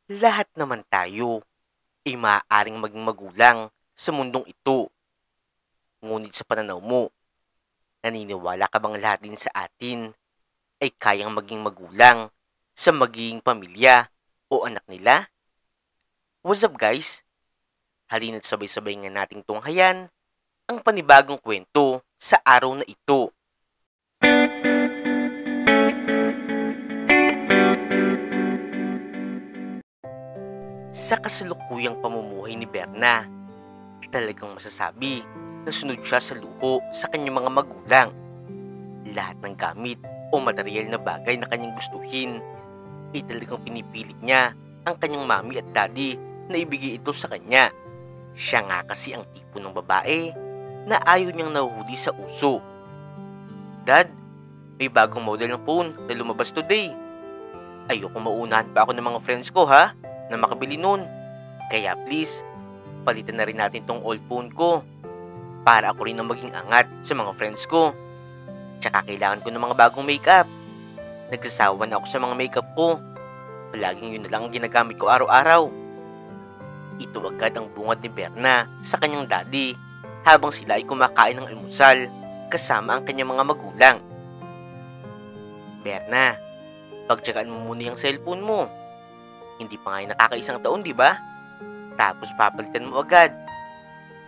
Lahat naman tayo ay maaaring maging magulang sa mundong ito. Ngunit sa pananaw mo, naniniwala ka bang lahat din sa atin ay kayang maging magulang sa magiging pamilya o anak nila? What's up guys? Halina't sabay-sabay nga nating tunghayan ang panibagong kwento sa araw na ito. Sa kasalukuyang pamumuhay ni Berna, talagang masasabi na sunod siya sa luho sa kanyang mga magulang. Lahat ng gamit o material na bagay na kanyang gustuhin ay talagang pinipilit niya ang kanyang mami at daddy na ibigay ito sa kanya. Siya nga kasi ang tipo ng babae na ayaw niyang nahuhuli sa uso. Dad, may bagong model ng phone na lumabas today. Ayoko maunahan pa ako ng mga friends ko na makabili nun. Kaya please, palitan na rin natin tong old phone ko para ako rin ang maging angat sa mga friends ko. Tsaka kailangan ko ng mga bagong makeup. Nagsasawa na ako sa mga makeup ko. Palaging yun na lang ang ginagamit ko araw-araw. Ito agad ang bungad ni Berna sa kanyang daddy habang sila ay kumakain ng almusal kasama ang kanyang mga magulang. Berna, pagtsagaan mo muna yung cellphone mo. Hindi pa nga nakakaisang taon, di ba? Tapos papalitan mo agad.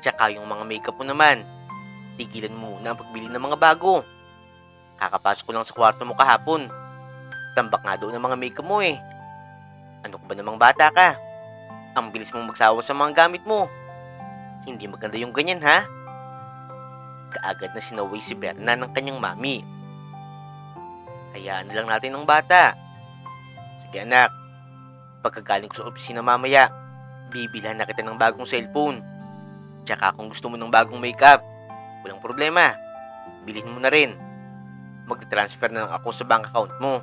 Tsaka yung mga makeup mo naman, tigilan mo muna ang pagbili ng mga bago. Kakapasok ko lang sa kwarto mo kahapon. Tambak nga doon ang mga makeup mo eh. Ano ko ba namang bata ka? Ang bilis mong magsawa sa mga gamit mo. Hindi maganda yung ganyan Kaagad na sinaway si Berna ng kanyang mami. Hayaan na lang natin ng bata. Sige anak, pagkagaling ko sa opisina mamaya, bibilhan na kita ng bagong cellphone. Tsaka kung gusto mo ng bagong makeup, walang problema. Bilhin mo na rin. Mag-transfer na lang ako sa bank account mo.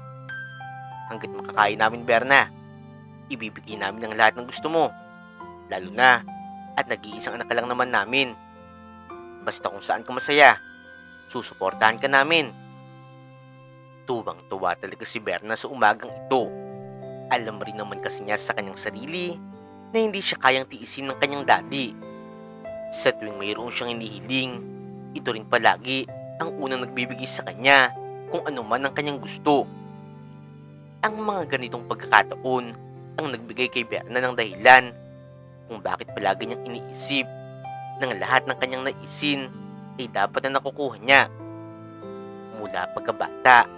Hanggat makakaya namin, Berna, ibibigay namin ang lahat ng gusto mo. Lalo na, at nag-iisang anak ka lang naman namin. Basta kung saan ka masaya, susuportahan ka namin. Tuwang-tuwa talaga si Berna sa umagang ito. Alam rin naman kasi niya sa kanyang sarili na hindi siya kayang tiisin ng kanyang daddy. Sa tuwing mayroon siyang hinihiling, ito rin palagi ang unang nagbibigay sa kanya kung ano man ang kanyang gusto. Ang mga ganitong pagkakataon ang nagbigay kay Berna ng dahilan kung bakit palagi niyang iniisip ng lahat ng kanyang naisin ay dapat na nakukuha niya. Mula pagkabata,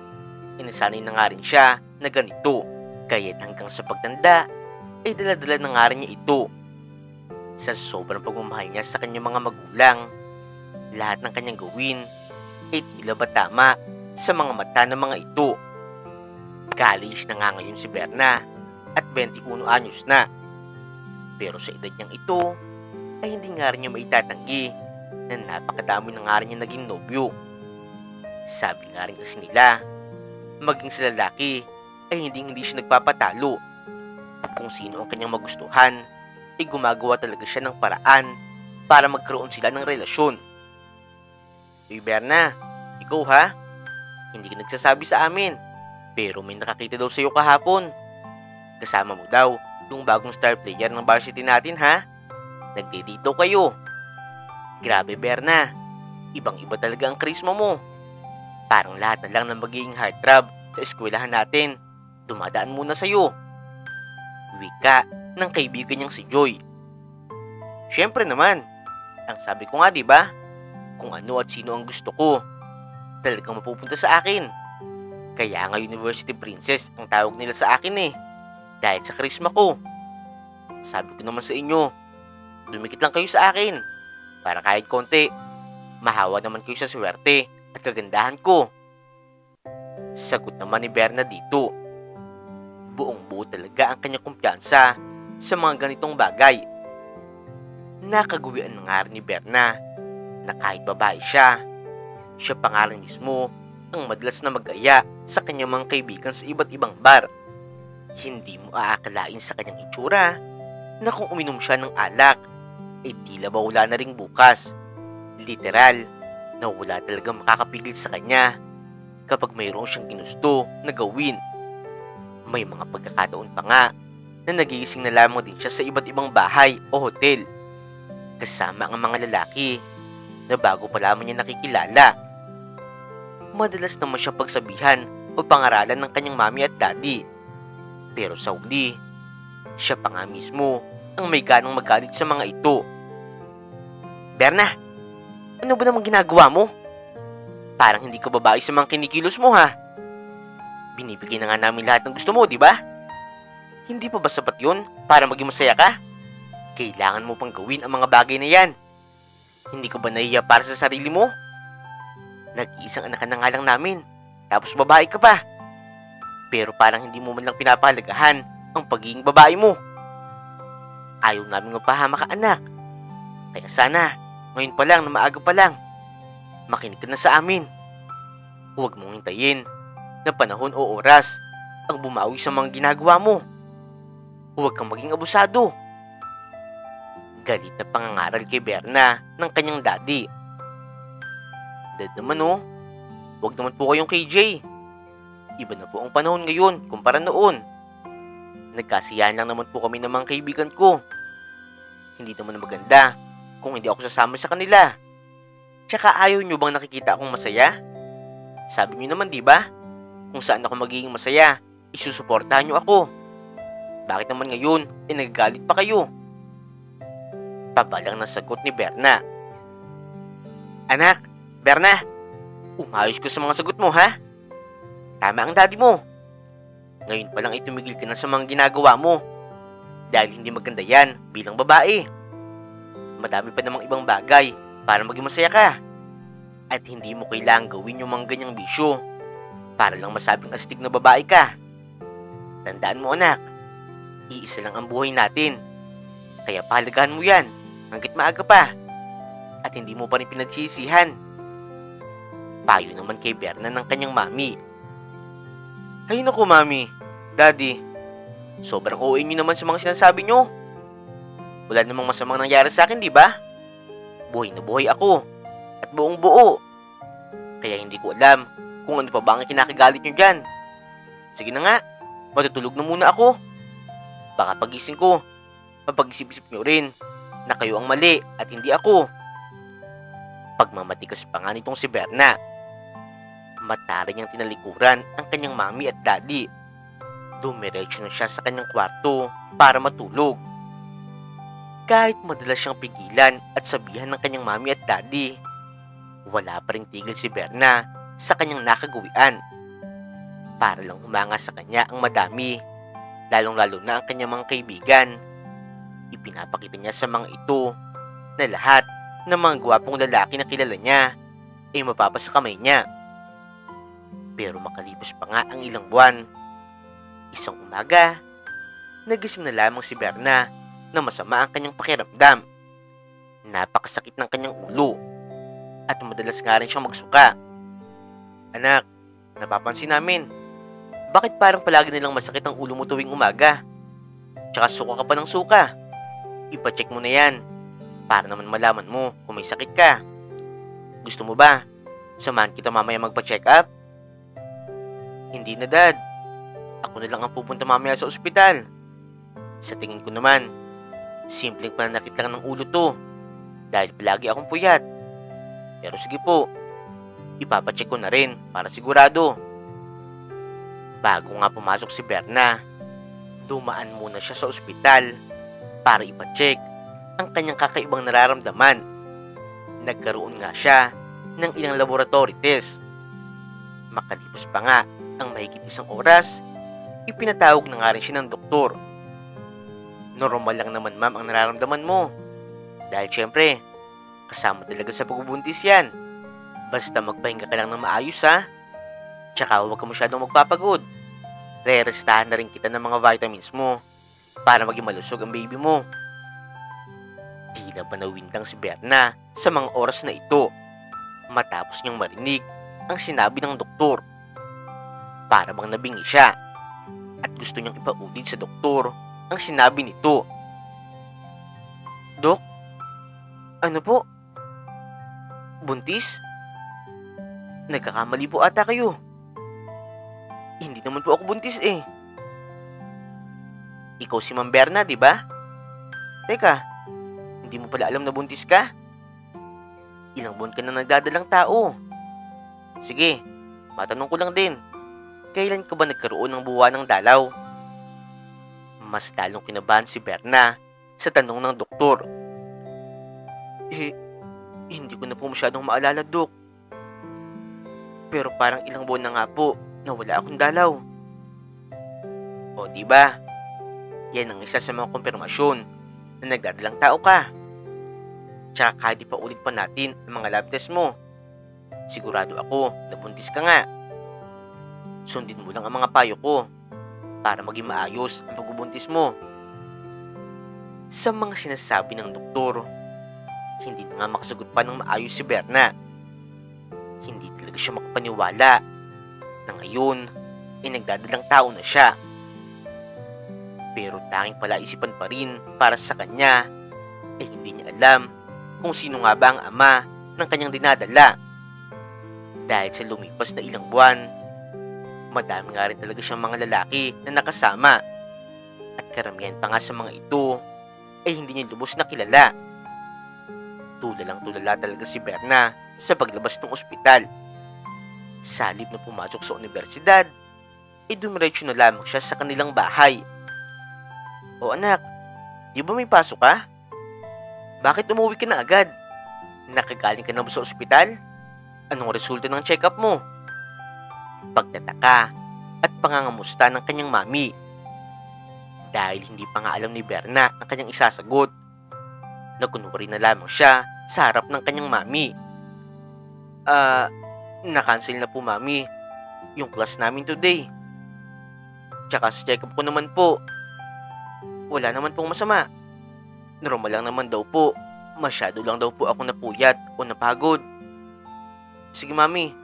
inasanay na nga rin siya na ganito. Kaya't hanggang sa pagtanda, ay dala-dala na nga rin niya ito. Sa sobrang pagmamahal niya sa kanyang mga magulang, lahat ng kanyang gawin ay tila ba tama sa mga mata ng mga ito. College na nga ngayon si Berna at 21 anyos na. Pero sa edad niyang ito, ay hindi nga rin niya maitatanggi na napakadami na nga rin niya naging nobyo. Sabi nga rin kasi nila, maging sa lalaki ay hindi siya nagpapatalo. Kung sino ang kanyang magustuhan, ay gumagawa talaga siya ng paraan para magkaroon sila ng relasyon. Uy Berna, ikaw hindi ka nagsasabi sa amin, pero may nakakita daw sa'yo kahapon. Kasama mo daw yung bagong star player ng varsity natin Nagdidito kayo. Grabe Berna, ibang-iba talaga ang karisma mo. Parang lahat na lang ng magiging heartthrob sa eskwelahan natin dumadaan muna sa'yo. Wika ng kaibigan niyang si Joy. Siyempre naman, ang sabi ko nga diba, kung ano at sino ang gusto ko, talagang mapupunta sa akin. Kaya nga University Princess ang tawag nila sa akin dahil sa karisma ko. Sabi ko naman sa inyo, dumikit lang kayo sa akin para kahit konti, mahawa naman kayo sa swerte at kagandahan ko. Sagot naman ni Berna dito. Buong-buo talaga ang kanyang kumpiyansa sa mga ganitong bagay. Nakagawian na nga rin ni Berna na kahit babae siya pa nga rin mismo ang madalas na mag-aya sa kanyang mga kaibigan sa iba't ibang bar. Hindi mo aakalain sa kanyang itsura na kung uminom siya ng alak, ay tila ba wala na ring bukas. Literal, na wala talagang makakapigil sa kanya kapag mayroon siyang ginusto na gawin. May mga pagkakataon pa nga na na nagigising na lamang din siya sa iba't ibang bahay o hotel kasama ang mga lalaki na bago pa lamang niya nakikilala. Madalas naman siyang pagsabihan o pangaralan ng kanyang mami at daddy. Pero sa huli, siya pa nga mismo ang may ganang magalit sa mga ito. Berna, ano ba namang ginagawa mo? Parang hindi ka babae sa mga kinikilos mo ha. Binibigay na nga namin lahat ng gusto mo, di ba? Hindi pa ba sapat yun para maging masaya ka? Kailangan mo pang gawin ang mga bagay na yan. Hindi ka ba nahiya para sa sarili mo? Nag-iisang anak ka na nga lang namin, tapos babae ka pa. Pero parang hindi mo man lang pinapahalagahan ang pagiging babae mo. Ayaw namin mapahamak ka anak. Kaya sana, ngayon pa lang na maaga pa lang, makinig ka na sa amin. Huwag mong hintayin na panahon o oras ang bumawi sa mga ginagawa mo. Huwag kang maging abusado. Galit na pangangaral kay Berna ng kanyang daddy. Dad naman oh, huwag naman po kayong KJ. Iba na po ang panahon ngayon kumpara noon. Nagkasiyahan lang naman po kami ng mga kaibigan ko. Hindi naman maganda kung hindi ako sasama sa kanila. Tsaka ayaw nyo bang nakikita akong masaya? Sabi nyo naman diba, kung saan ako magiging masaya, isusuportahan nyo ako. Bakit naman ngayon nagagalit pa kayo? Pabalang na sagot ni Berna. Anak, Berna, umayos ka sa mga sagot mo ha? Tama ang daddy mo. Ngayon pa lang ay tumigil ka na sa mga ginagawa mo. Dahil hindi maganda yan bilang babae. Madami pa namang ibang bagay para maging masaya ka. At hindi mo kailangang gawin yung mga ganyang bisyo para lang masabing astig na babae ka. Tandaan mo anak, iisa lang ang buhay natin. Kaya pahalagahan mo yan hanggat maaga pa. At hindi mo pa rin pinagsisihan. Payo naman kay Berna ng kanyang mami. Ay naku mami, daddy, sobrang OA nyo naman sa mga sinasabi nyo. Wala namang masamang nangyari sa akin, di ba? Buhay na buhay ako at buong buo. Kaya hindi ko alam kung ano pa ba ang kinakagalit nyo dyan. Sige na nga, matutulog na muna ako. Baka pagising ko, mapag-isip-isip nyo rin na kayo ang mali at hindi ako. Pagmamatikas pa nga nitong si Berna. Matari niyang tinalikuran ang kanyang mami at daddy. Dumiretso na siya sa kanyang kwarto para matulog. Kahit madalas siyang pigilan at sabihan ng kanyang mami at daddy, wala pa ring tigil si Berna sa kanyang nakagawian. Para lang umanga sa kanya ang madami, lalong-lalo na ang kanyang mga kaibigan. Ipinapakita niya sa mga ito na lahat ng mga gwapong lalaki na kilala niya ay mapapasa kamay niya. Pero makalipas pa nga ang ilang buwan, isang umaga, nagising na lamang si Berna na masama ang kanyang pakiramdam. Napakasakit ng kanyang ulo at madalas nga rin siyang magsuka. Anak, napapansin namin, bakit parang palagi nilang masakit ang ulo mo tuwing umaga? Tsaka suka ka pa ng suka. Ipacheck mo na yan para naman malaman mo kung may sakit ka. Gusto mo ba? Samahan kita mamaya magpa-check up? Hindi na dad. Ako na lang ang pupunta mamaya sa ospital. Sa tingin ko naman, simpleng pananakit lang ng ulo to. Dahil palagi akong puyat. Pero sige po, ipapacheck ko na rin para sigurado. Bago nga pumasok si Berna, dumaan muna siya sa ospital para ipacheck ang kanyang kakaibang nararamdaman. Nagkaroon nga siya ng ilang laboratory test. Makalipas pa nga ang mahigit isang oras, ipinatawag na nga rin siya ng doktor. Normal lang naman ma'am ang nararamdaman mo. Dahil syempre, kasama talaga sa pagbubuntis yan. Basta magpahinga ka lang ng maayos ha. Tsaka huwag ka masyadong magpapagod. Re-restahan na rin kita ng mga vitamins mo para maging malusog ang baby mo. Tila ba nawindang si Berna sa mga oras na ito matapos niyang marinig ang sinabi ng doktor. Para bang nabingi siya at gusto niyang ipaulit sa doktor ang sinabi nito. Dok, ano po? Buntis? Nagkakamali po ata kayo. Hindi naman po ako buntis eh. Ikaw si Ma'am Berna, di ba? Teka, hindi mo pala alam na buntis ka? Ilang buwan ka na nagdadalang tao. Sige, matanong ko lang din. Kailan ka ba nagkaroon ng buwan ng dalaw? Mas lalong kinabahan si Berna sa tanong ng doktor. Hindi ko na po masyadong maalala, Dok. Pero parang ilang buwan na nga po na wala akong dalaw. O diba? Yan ang isa sa mga kumpirmasyon na nagdadalang tao ka. Tsaka kahit di pa ulit pa natin ang mga lab test mo, sigurado ako na buntis ka nga. Sundin mo lang ang mga payo ko para maging maayos ang pagbubuntis mo. Sa mga sinasabi ng doktor, hindi na nga makasagot pa ng maayos si Berna. Hindi talaga siya makapaniwala na ngayon ay nagdadalang tao na siya. Pero tanging palaisipan pa rin para sa kanya ay hindi niya alam kung sino nga ba ang ama ng kanyang dinadala. Dahil sa lumipas na ilang buwan, madami nga rin talaga siyang mga lalaki na nakasama. At karamihan pa nga sa mga ito ay hindi niya lubos na kilala. Tulalang-tulala talaga si Berna sa paglabas ng ospital. Sa halip na pumasok sa universidad, ay dumiretso na lamang siya sa kanilang bahay. O anak, di ba may pasok ka? Bakit umuwi ka na agad? Nakagaling ka na ba sa ospital? Anong resulta ng check-up mo? Pagtataka at pangangamusta ng kanyang mami. Dahil hindi pa nga alam ni Berna ang kanyang isasagot, nagkunwari na lamang siya sa harap ng kanyang mami. Na-cancel na po, mami, yung class namin today. Tsaka sa check-up ko naman po, wala naman pong masama. Normal lang naman daw po. Masyado lang daw po ako napuyat o napagod. Sige, mami,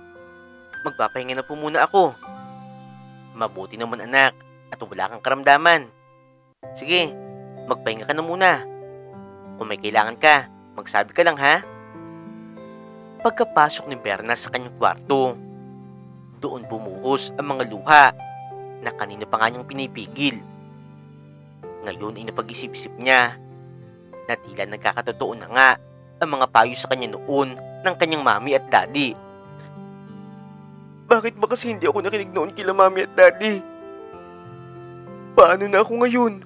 magpapahinga na po muna ako. Mabuti naman, anak, at wala kang karamdaman. Sige, magpahinga ka na muna. Kung may kailangan ka, magsabi ka lang, ha? Pagkapasok ni Berna sa kanyang kwarto, doon bumuhos ang mga luha na kanina pa nga niyang pinipigil. Ngayon ay napag-isip-isip niya na tila nagkakatotoo na nga ang mga payo sa kanya noon ng kanyang mami at daddy. Bakit ba kasi hindi ako nakinig noon kila mami at daddy? Paano na ako ngayon?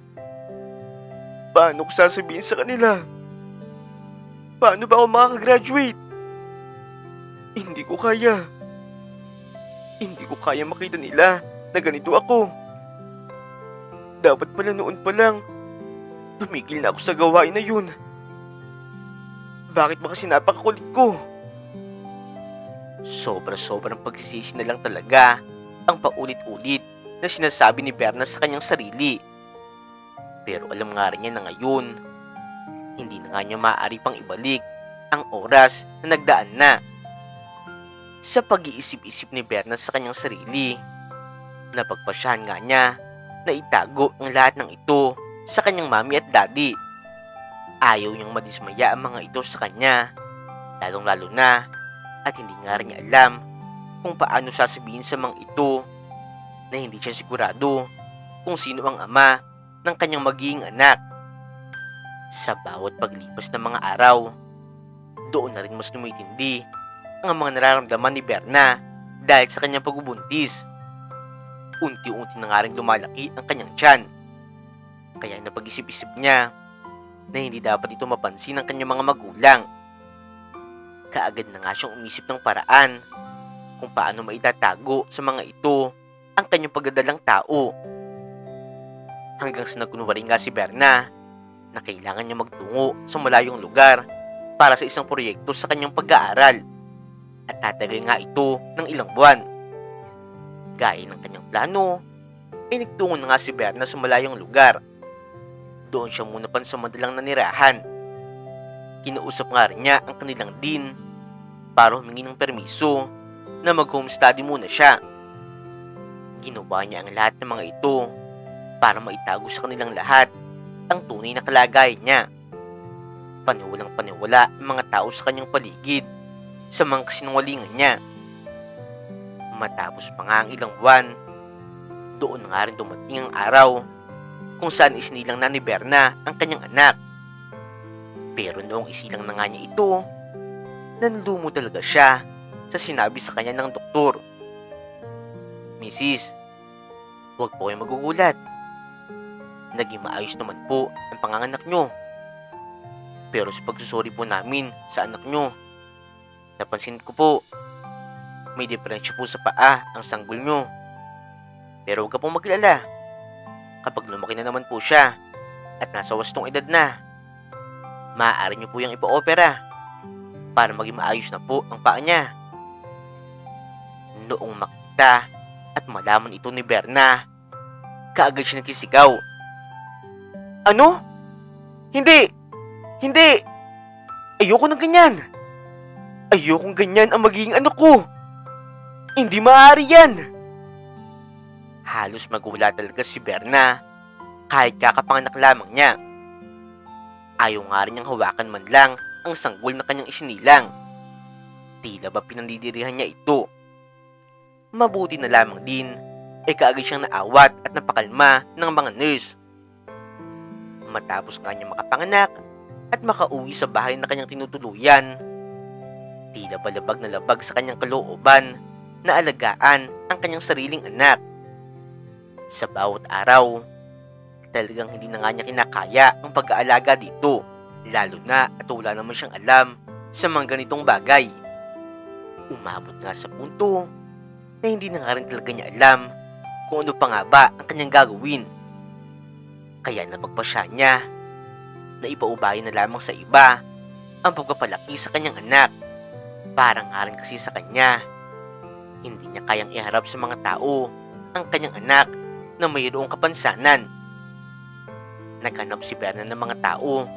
Paano ko sasabihin sa kanila? Paano ba ako makakagraduate? Hindi ko kaya. Hindi ko kaya makita nila na ganito ako. Dapat pala noon pa lang, tumigil na ako sa gawain na yun. Bakit ba kasi napakakulit ko? Sobra-sobrang pagsisisi na lang talaga ang paulit-ulit na sinasabi ni Berna sa kanyang sarili. Pero alam nga rin niya na ngayon, hindi na nga niya maaari pang ibalik ang oras na nagdaan na. Sa pag-iisip-isip ni Berna sa kanyang sarili, napagpasyahan nga niya na itago ang lahat ng ito sa kanyang mami at daddy. Ayaw niyang madismaya ang mga ito sa kanya, lalong-lalo na at hindi nga rin niya alam kung paano sasabihin sa mga ito na hindi siya sigurado kung sino ang ama ng kanyang magiging anak. Sa bawat paglipas ng mga araw, doon na rin mas tumitindi ang mga nararamdaman ni Berna dahil sa kanyang pagbubuntis. Unti-unti na nga rin lumalaki ang kanyang tiyan. Kaya napag-isip-isip niya na hindi dapat ito mapansin ng kanyang mga magulang. Kaagad na nga siyang umisip ng paraan kung paano maitatago sa mga ito ang kanyang pagdadalang tao. Hanggang sa nagkunwari nga si Berna na kailangan niya magtungo sa malayong lugar para sa isang proyekto sa kanyang pag-aaral. At tatagal nga ito ng ilang buwan. Gaya ng kanyang plano, ay nagtungo na nga si Berna sa malayong lugar. Doon siya muna pansamantalang nanirahan. Kinausap nga rin niya ang kanilang dean para humingi ng permiso na mag-home study muna siya. Ginawa niya ang lahat ng mga ito para maitago sa kanilang lahat ang tunay na kalagayan niya. Paniwalang paniwala ang mga tao sa kanyang paligid sa mga kasinungalingan niya. Matapos pa nga ang ilang buwan, doon nga rin dumating ang araw kung saan isinilang na ni Berna ang kanyang anak. Pero noong isilang na nga niya ito, nanlumo talaga siya sa sinabi sa kanya ng doktor. Mrs., huwag po kayong magugulat. Naging maayos naman po ang panganganak nyo. Pero sa pagsusuri po namin sa anak nyo, napansin ko po, may diferensya po sa paa ang sanggol nyo. Pero huwag ka pong maglala. Kapag lumaki na naman po siya at nasa wastong edad na, maaari nyo po yung ipa-opera para maging maayos na po ang paa niya. Noong makita at malaman ito ni Berna, kaagad siya nagsisigaw. Ano? Hindi! Hindi! Ayoko ng ganyan! Ayokong ganyan ang magiging anak ko! Hindi maaari yan! Halos magula talaga si Berna kahit kakapanganak lamang niya. Ayaw nga rin niyang hawakan man lang ang sanggol na kanyang isinilang. Tila ba pinandidirihan niya ito. Mabuti na lamang din kaagad siyang naawat at napakalma ng mga nurse. Matapos nga niya makapanganak at makauwi sa bahay na kanyang tinutuluyan, tila ba labag na labag sa kanyang kalooban na alagaan ang kanyang sariling anak. Sa bawat araw, talagang hindi na nga niya kinakaya ang pag-aalaga dito, lalo na at wala naman siyang alam sa mga ganitong bagay. Umabot nga sa punto na hindi na nga rin talaga niya alam kung ano pa nga ba ang kanyang gagawin. Kaya napagpasya niya na ipaubayan na lamang sa iba ang pagpapalaki sa kanyang anak. Parang nga rin kasi sa kanya, hindi niya kayang iharap sa mga tao ang kanyang anak na mayroong kapansanan. Naghanap si Berna ng mga tao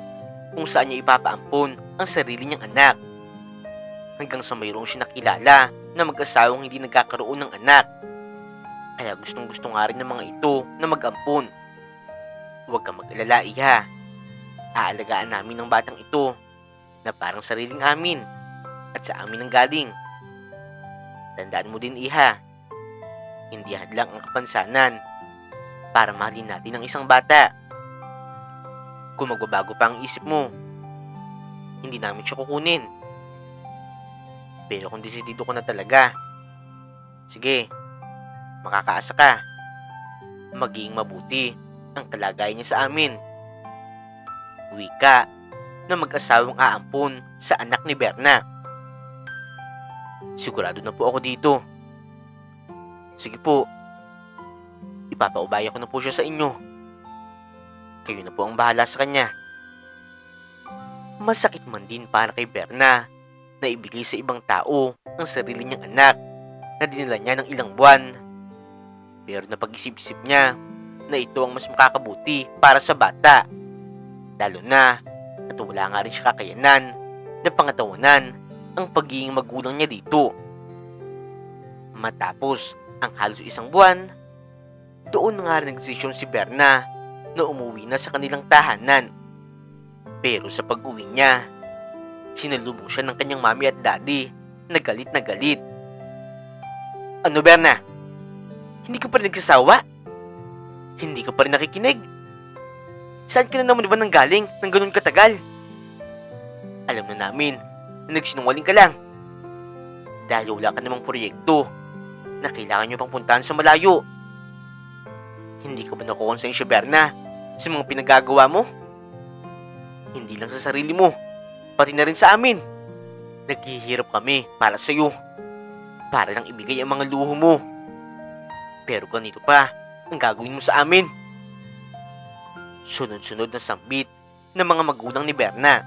kung saan niya ipapaampon ang sarili niyang anak. Hanggang sa mayroong siya nakilala na mag-asawang hindi nagkakaroon ng anak. Kaya gustong gusto nga rin ng mga ito na mag-ampon. Huwag kang mag-alala, iha. Aalagaan namin ng batang ito na parang sariling amin at sa amin ang galing. Tandaan mo din, iha, hindi hadlang ang kapansanan para mahalin natin ang isang bata. Kung magbabago pa ang isip mo, hindi namin siya kukunin. Pero kung desidido ko na talaga, sige, makakaasa ka. Maging mabuti ang kalagayan niya sa amin. Wika na mag-asawang aampon sa anak ni Berna. Sigurado na po ako dito. Sige po, ipapaubaya ko na po siya sa inyo. Kayo na po ang bahala sa kanya. Masakit man din para kay Berna na ibigay sa ibang tao ang sarili niyang anak na dinala niya ng ilang buwan. Pero napag-isip-isip niya na ito ang mas makakabuti para sa bata. Lalo na at wala nga rin siya kakayanan na pangatawanan ang pagiging magulang niya dito. Matapos ang halos isang buwan, doon nga rin nagdesisyon si Berna na umuwi na sa kanilang tahanan. Pero sa pag-uwi niya, sinalubong siya ng kanyang mami at daddy na galit na galit. Ano, Berna? Hindi ka pa rin nagsasawa? Hindi ka pa rin nakikinig? Saan ka na naman ba nanggaling ng ganun katagal? Alam na namin na nagsinungaling ka lang. Dahil wala ka namang proyekto na kailangan nyo pang puntahan sa malayo. Hindi ka ba nakukonsensya, Berna, sa mga pinagagawa mo? Hindi lang sa sarili mo, pati na rin sa amin. Naghihirap kami para sa'yo, para lang ibigay ang mga luho mo. Pero ganito pa ang gagawin mo sa amin. Sunod-sunod na sambit ng mga magulang ni Berna.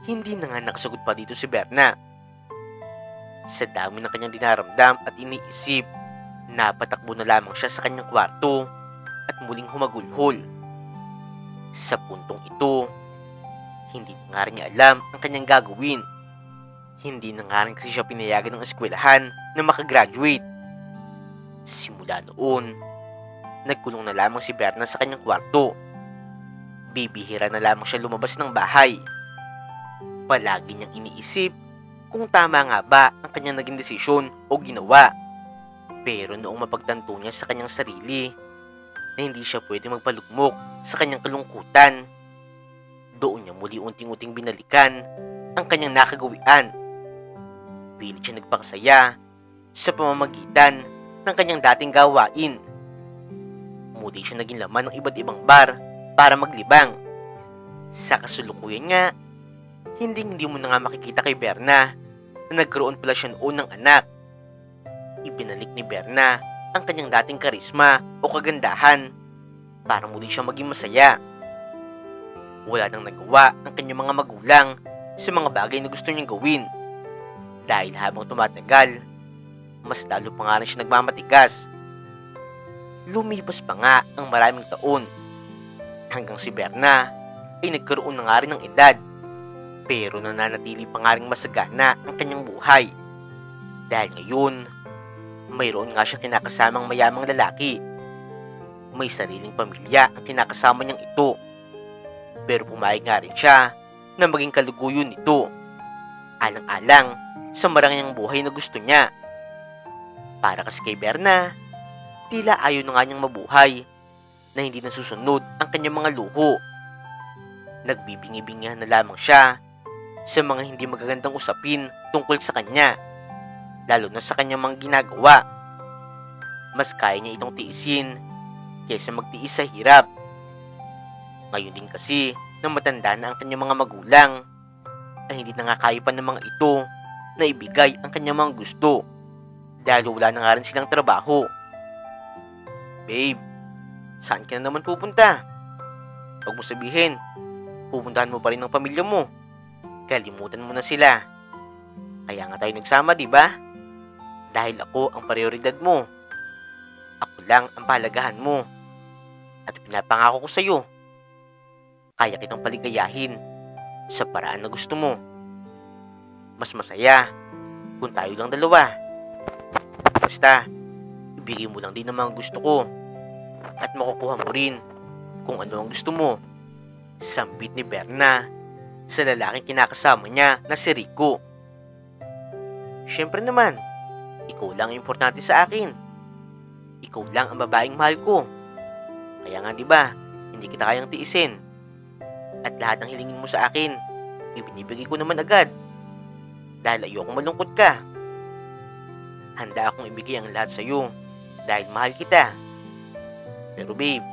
Hindi na nga nakasagot pa dito si Berna. Sa dami ng kanyang dinaramdam at iniisip, napatakbo na lamang siya sa kanyang kwarto at muling humagulhol. Sa puntong ito, hindi na nga rin niya alam ang kanyang gagawin. Hindi na nga rin kasi siya pinayagan ng eskwelahan na makagraduate. Simula noon, nagkulong na lamang si Berna sa kanyang kwarto. Bibihira na lamang siya lumabas ng bahay. Palagi niyang iniisip kung tama nga ba ang kanyang naging desisyon o ginawa. Pero noong mapagtanto niya sa kanyang sarili na hindi siya pwede magpalugmok sa kanyang kalungkutan. Doon niya muli unting-unting binalikan ang kanyang nakagawian. Pilit siya nagpakasaya sa pamamagitan ng kanyang dating gawain. Muli siya naging laman ng iba't ibang bar para maglibang. Sa kasulukuyan nga, hindi mo na nga makikita kay Berna na nagkaroon pala siya noon ng anak. Ibinalik ni Berna ang kanyang dating karisma o kagandahan para muli siyang maging masaya. Wala nang nagawa ang kanyang mga magulang sa mga bagay na gusto niyang gawin. Dahil habang tumatagal, mas lalo pa nga rin siya nagmamatigas. Lumipas pa nga ang maraming taon hanggang si Berna ay nagkaroon na nga rin ng edad. Pero nananatili pa nga rin masagana ang kanyang buhay. Dahil ngayon, mayroon nga siya kinakasamang mayamang lalaki. May sariling pamilya ang kinakasama niyang ito. Pero pumayag nga rin siya na maging kaluguyon nito, alang-alang sa marangyang buhay na gusto niya. Para kasi kay Berna, tila ayaw na nga niyang mabuhay na hindi nasusunod ang kanyang mga luho. Nagbibingi-bingihan na lamang siya sa mga hindi magagandang usapin tungkol sa kanya, lalo na sa kanyang mga ginagawa. Mas kaya niya itong tiisin kaysa magtiis sa hirap. Ngayon din kasi nang matanda na ang kanyang mga magulang, ay hindi na nga kaya pa ng mga ito na ibigay ang kanyang mga gusto dahil wala na nga rin silang trabaho. Babe, saan ka na naman pupunta? Huwag mo sabihin, pupuntahan mo pa rin ang pamilya mo. Kalimutan mo na sila. Kaya nga tayo nagsama, di ba? Dahil ako ang prioridad mo. Ako lang ang pahalagahan mo. At pinapangako ko sa'yo, kaya kitang paligayahin sa paraan na gusto mo. Mas masaya kung tayo lang dalawa. Basta, ibigay mo lang din ang mga gusto ko at makukuha mo rin kung ano ang gusto mo. Sambit ni Berna sa lalaking kinakasama niya na si Rico. Siyempre naman, ikaw lang ang importante sa akin. Ikaw lang ang babaeng mahal ko. Kaya nga 'di ba, hindi kita kayang tiisin. At lahat ng hilingin mo sa akin, ibinibigay ko naman agad. Dahil ayokong malungkot ka. Handa akong ibigay ang lahat sa iyo dahil mahal kita. Pero babe,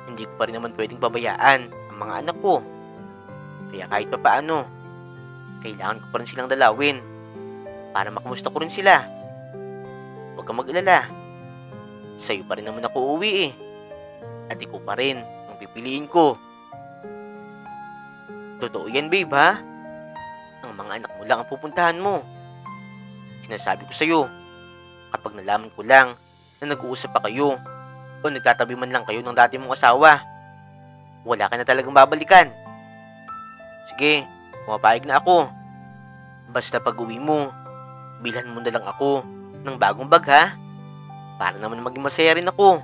hindi ko pa rin naman pwedeng pabayaan ang mga anak ko. Kaya kahit pa paano, kailangan ko pa rin silang dalawin para makamusta ko rin sila. Huwag kang mag-alala. Sa'yo pa rin naman ako uuwi eh. At ikaw pa rin ang pipiliin ko. Totoo yan babe ha? Ang mga anak mo lang ang pupuntahan mo. Sinasabi ko sa'yo, kapag nalaman ko lang na nag-uusap pa kayo o nagtatabi man lang kayo ng dati mong asawa, wala ka na talagang babalikan. Sige, pumapayag na ako. Basta pag uwi mo, bilhan mo na lang ako ng bagong bag ha? Para naman maging masaya rin ako.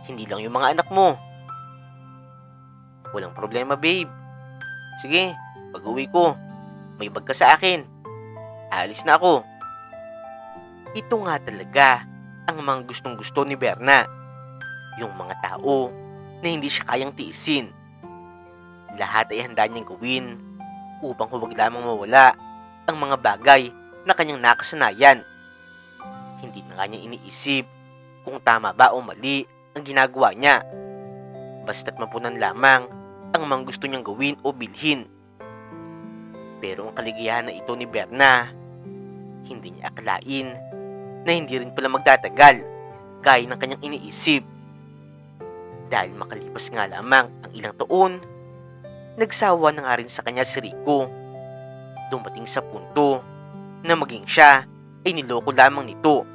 Hindi lang yung mga anak mo. Walang problema babe. Sige, pag uwi ko, may bag ka sa akin. Aalis na ako. Ito nga talaga ang mga gustong gusto ni Berna. Yung mga tao na hindi siya kayang tiisin. Lahat ay handa niyang gawin upang huwag lamang mawala ang mga bagay na kanyang nakasanayan. Hindi na nga niya iniisip kung tama ba o mali ang ginagawa niya. Basta't mapunan lamang ang mga gusto niyang gawin o bilhin. Pero ang kaligayahan na ito ni Berna, hindi niya akalain na hindi rin pala magtatagal gaya ng kanyang iniisip. Dahil makalipas nga lamang ang ilang taon, nagsawa na nga rin sa kanya si Rico. Dumating sa punto na maging siya ay niloko lamang nito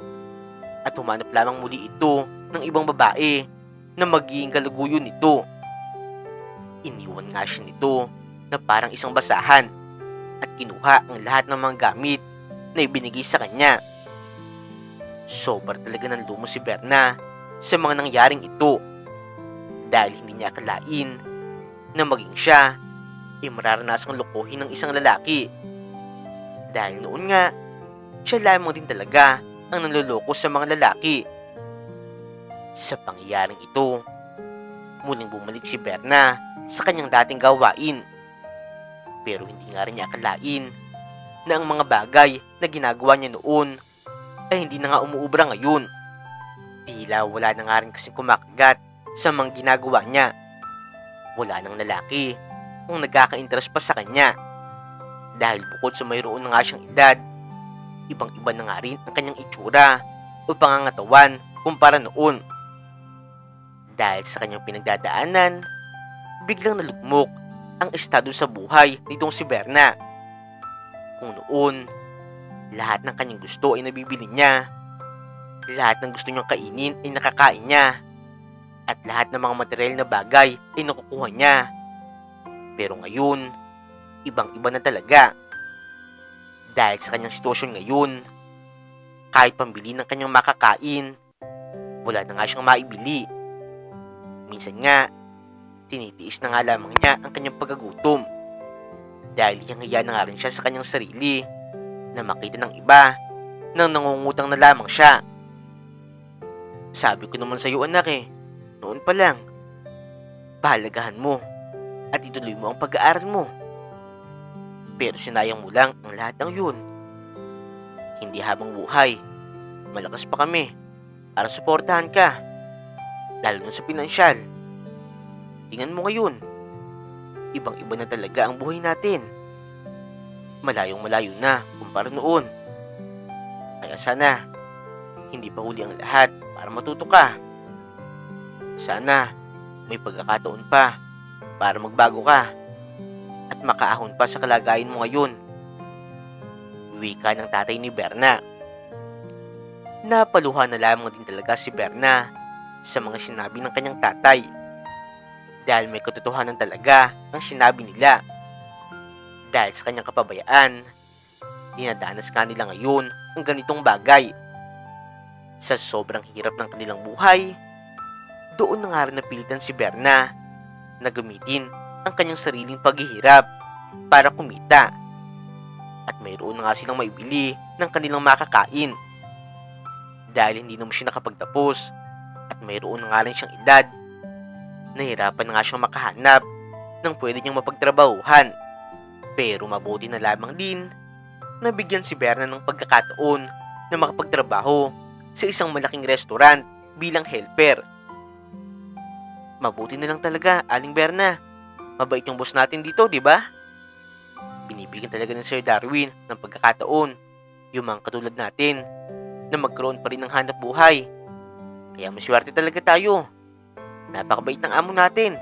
at humanap lamang muli ito ng ibang babae na magiging kaluguyo nito. Iniwan nga siya nito na parang isang basahan at kinuha ang lahat ng mga gamit na ibinigay sa kanya. Sobrang talaga ng lumo si Berna sa mga nangyaring ito dahil hindi niya akalain na maging siya ay mararanasang lokohin ng isang lalaki. Dahil noon nga, siya lamang din talaga ang nanloloko sa mga lalaki. Sa pangyayaring ito, muling bumalik si Berna sa kanyang dating gawain. Pero hindi nga rin niya akalain na ang mga bagay na ginagawa niya noon ay hindi na nga umuubra ngayon. Tila wala na nga rin kasi kumakagat sa mga ginagawa niya. Wala nang lalaki ang nagkaka-interest pa sa kanya. Dahil bukod sa mayroon na nga siyang edad, ibang-iba na nga rin ang kanyang itsura o pangangatawan kumpara noon. Dahil sa kanyang pinagdadaanan, biglang nalugmok ang estado sa buhay nitong si Berna. Kung noon, lahat ng kanyang gusto ay nabibili niya, lahat ng gusto niyang kainin ay nakakain niya, at lahat ng mga material na bagay ay nakukuha niya. Pero ngayon, ibang-iba na talaga. Dahil sa kanyang sitwasyon ngayon, kahit pambili ng kanyang makakain, wala na nga siyang maibili. Minsan nga, tinitiis na nga lamang niya ang kanyang pagkagutom. Dahil hiyang-hiya na nga rin siya sa kanyang sarili na makita ng iba nang nangungutang na lamang siya. Sabi ko naman sa iyo anak noon pa lang, pahalagahan mo at ituloy mo ang pag-aaral mo. Pero sinayang mo lang ang lahat ng yun. Hindi habang buhay, malakas pa kami para suportahan ka, lalo na sa pinansyal. Tingnan mo ngayon, ibang-iba na talaga ang buhay natin. Malayong malayo na kumpara noon. Kaya sana, hindi pa huli ang lahat para matuto ka. Sana, may pagkakataon pa para magbago ka at makaahon pa sa kalagayan mo ngayon. Wika ng tatay ni Berna. Napaluha na lamang din talaga si Berna sa mga sinabi ng kanyang tatay. Dahil may katotohanan talaga ang sinabi nila. Dahil sa kanyang kapabayaan, dinadanas nga nila ngayon ang ganitong bagay. Sa sobrang hirap ng kanilang buhay, doon na nga rin napilitan si Berna na gamitin ang kanyang sariling paghihirap para kumita. At mayroon na nga silang maibili ng kanilang makakain. Dahil hindi naman siya nakapagtapos at mayroon na nga rin siyang edad, nahirapan na nga siyang makahanap ng pwede niyang mapagtrabahuhan. Pero mabuti na lamang din na bigyan si Berna ng pagkakataon na makapagtrabaho sa isang malaking restaurant bilang helper. Mabuti na lang talaga, Aling Berna. Mabait yung boss natin dito, di ba? Binibigyan talaga ng Sir Darwin ng pagkakataon yung mga katulad natin na magkaroon pa rin ng hanap buhay. Kaya maswerte talaga tayo. Napakabait ng amo natin.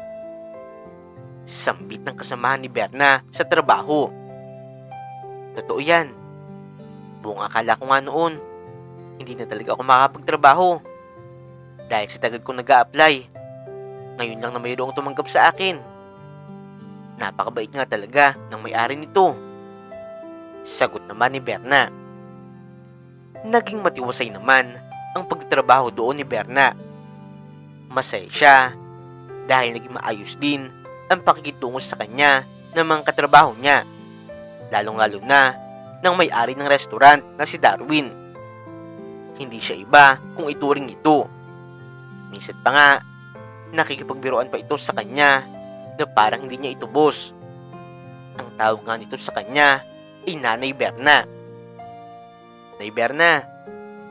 Sambit ng kasamahan ni Berna sa trabaho. Totoo yan. Buong akala ko nga noon, hindi na talaga ako makakapagtrabaho. Dahil sa tagal kong nag-a-apply, ngayon lang na mayroong tumanggap sa akin. Napakabait nga talaga ng may-ari nito. Sagot naman ni Berna. Naging matiwasay naman ang pagtatrabaho doon ni Berna. Masaya siya dahil naging maayos din ang pakikitungo sa kanya ng mga katrabaho niya. Lalong-lalo na ng may-ari ng restaurant na si Darwin. Hindi siya iba kung ituring ito. Minsan pa nga, nakikipagbiruan pa ito sa kanya na parang hindi niya ito boss. Ang tawag nga nito sa kanya ay Nanay Berna. Nay Berna,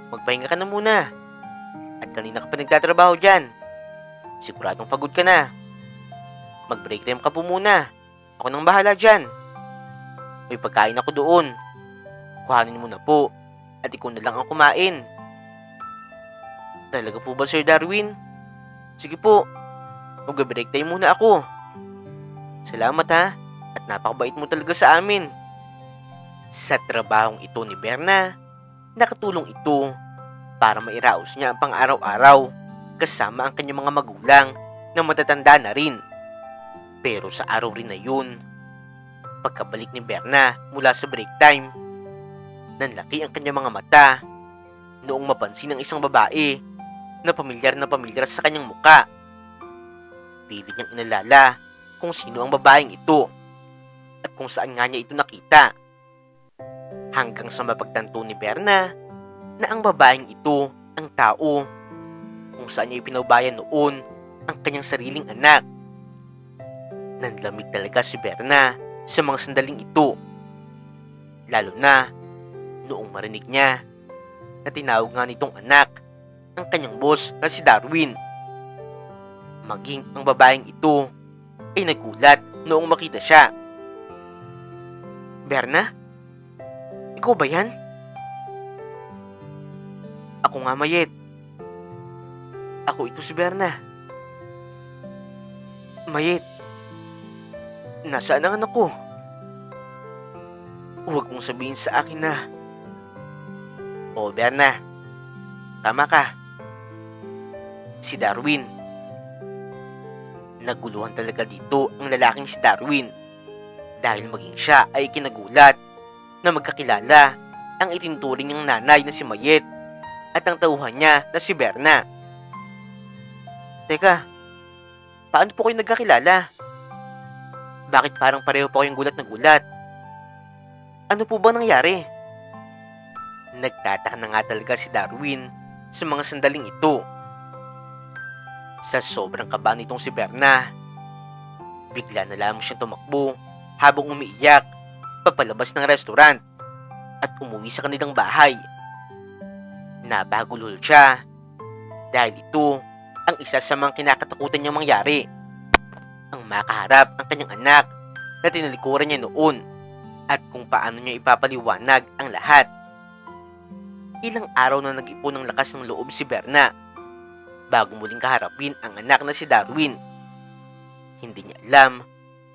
magpahinga ka na muna. At kanina ka pa nagtatrabaho dyan. Siguradong pagod ka na. Mag-break time ka po muna. Ako nang bahala dyan. May pagkain ako doon. Kuhanin mo na po at ikaw na lang ang kumain. Talaga po ba, Sir Darwin? Sige po, mag-break time muna ako. Salamat ha, at napakabait mo talaga sa amin. Sa trabahong ito ni Berna, nakatulong ito para mairaos niya ang pang-araw-araw kasama ang kanyang mga magulang na matatanda na rin. Pero sa araw rin na yun, pagkabalik ni Berna mula sa break time, nanlaki ang kanyang mga mata noong mapansin ng isang babae na pamilyar sa kanyang muka. Pilit niyang inalala kung sino ang babaeng ito at kung saan nga niya ito nakita. Hanggang sa mapagtanto ni Berna na ang babaeng ito ang tao kung saan niya ipinabayan noon ang kanyang sariling anak. Nanlamig talaga si Berna sa mga sandaling ito, lalo na noong marinig niya na tinawag nga nitong anak ang kanyang boss na si Darwin. Maging ang babaeng ito ay nagulat noong makita siya. "Berna? Ikaw ba yan?" "Ako nga, Mayet. Ako ito si Berna." "Mayet, nasaan ang anak ko? Huwag mong sabihin sa akin na..." "Oo, Berna. Tama ka. Si Darwin." Naguluhan talaga dito ang lalaking si Darwin dahil maging siya ay kinagulat na magkakilala ang itinuturing niyang nanay na si Mayet at ang tauhan niya na si Berna. "Teka, paano po kayo nagkakilala? Bakit parang pareho pa kayong gulat na gulat? Ano po ba nangyari?" Nagtataka na nga talaga si Darwin sa mga sandaling ito. Sa sobrang kaba nitong si Berna, bigla na lamang siyang tumakbo habang umiiyak papalabas ng restaurant at umuwi sa kanilang bahay. Napagulol siya dahil ito ang isa sa mga kinakatakutan niyang mangyari, ang makaharap ang kanyang anak na tinalikuran niya noon at kung paano niya ipapaliwanag ang lahat. Ilang araw na nag-ipon ng lakas ng loob si Berna bago muling kaharapin ang anak na si Darwin. Hindi niya alam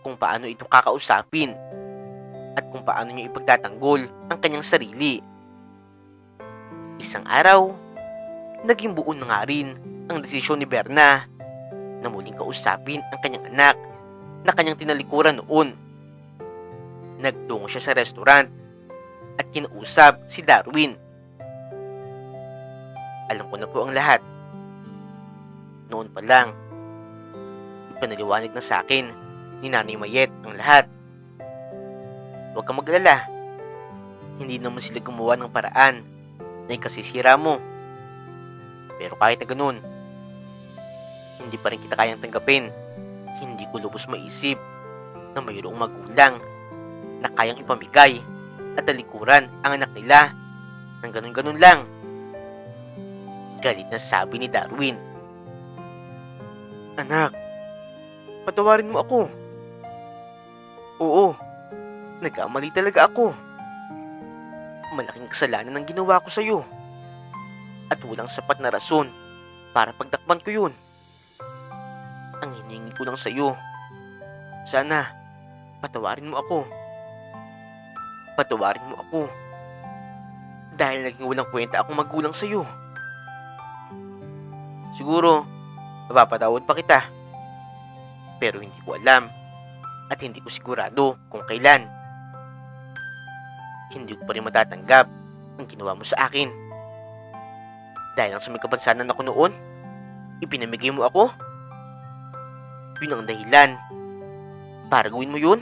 kung paano ito kakausapin at kung paano niya ipagtatanggol ang kanyang sarili. Isang araw, naging buo na nga rin ang desisyon ni Berna na muling kausapin ang kanyang anak na kanyang tinalikuran noon. Nagtungo siya sa restaurant at kinausap si Darwin. "Alam ko na po ang lahat. Noon pa lang, ipanaliwanag na sa akin ni Nanay Mayet ang lahat. Huwag kang mag-alala. Hindi naman sila gumawa ng paraan na ikasisira mo. Pero kahit na ganun, hindi pa rin kita kayang tanggapin. Hindi ko lubos maisip na mayroong magulang na kayang ipamigay at talikuran ang anak nila ng ganun-ganun lang." Galit na sabi ni Darwin. "Anak, patawarin mo ako. Oo, nagkamali talaga ako. Malaking kasalanan ang ginawa ko sa iyo. At walang sapat na rason para pagtakpan ko yun. Ang hinihingi ko lang sa iyo, sana patawarin mo ako. Patawarin mo ako. Dahil naging walang kwenta akong magulang sa iyo. Siguro, mapapatawad pa kita. Pero hindi ko alam at hindi ko sigurado kung kailan. Hindi ko pa rin matatanggap ang ginawa mo sa akin. Dahil lang sa may kapansanan ako noon, ipinamigay mo ako. Yun ang dahilan para gawin mo yun.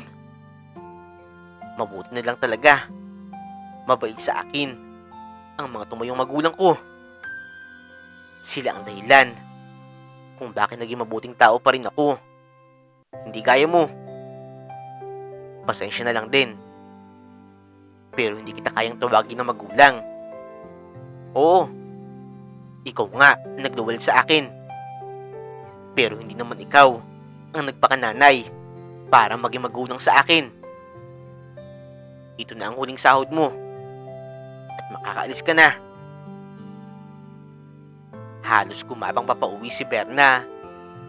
Mabuti na lang talaga, mabait sa akin ang mga tumayong magulang ko. Sila ang dahilan kung bakit naging mabuting tao pa rin ako. Hindi gaya mo. Pasensya na lang din. Pero hindi kita kayang tawagin na magulang. Oo, ikaw nga nagluwal sa akin. Pero hindi naman ikaw ang nagpakananay para maging magulang sa akin. Ito na ang huling sahod mo at makakaalis ka na." Halos gumabang papauwi si Berna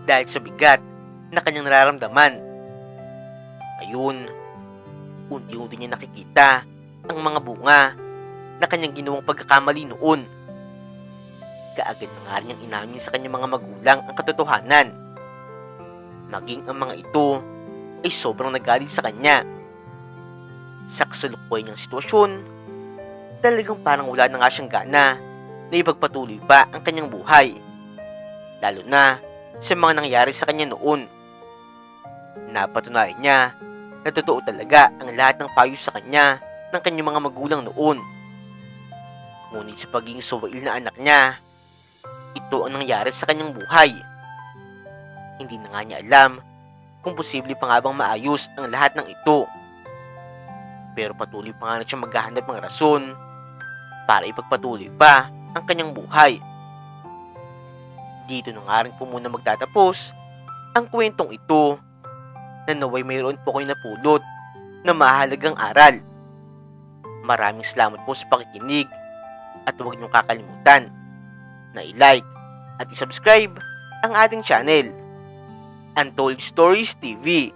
dahil sa bigat na kanyang nararamdaman. Ayun, unti-unti niya nakikita ang mga bunga na kanyang ginawang pagkakamali noon. Kaagad na nga rin niyang inamin sa kanyang mga magulang ang katotohanan. Maging ang mga ito ay sobrang nagalit sa kanya. Sa kasalukuyan niyang sitwasyon, talagang parang wala na nga siyang gana na ipagpatuloy pa ang kanyang buhay, lalo na sa mga nangyari sa kanya noon. Napatunayan niya na totoo talaga ang lahat ng payo sa kanya ng kanyang mga magulang noon. Ngunit sa pagiging suwail na anak niya, ito ang nangyari sa kanyang buhay. Hindi na nga niya alam kung posible pa nga bang maayos ang lahat ng ito. Pero patuloy pa nga na siya maghahanap ng rason para ipagpatuloy pa ang kanyang buhay. Dito na nga rin po muna magtatapos ang kwentong ito na naway mayroon po kayo napulot na mahalagang aral. Maraming salamat po sa pakikinig at huwag niyong kakalimutan na i-like at i-subscribe ang ating channel, Untold Stories TV.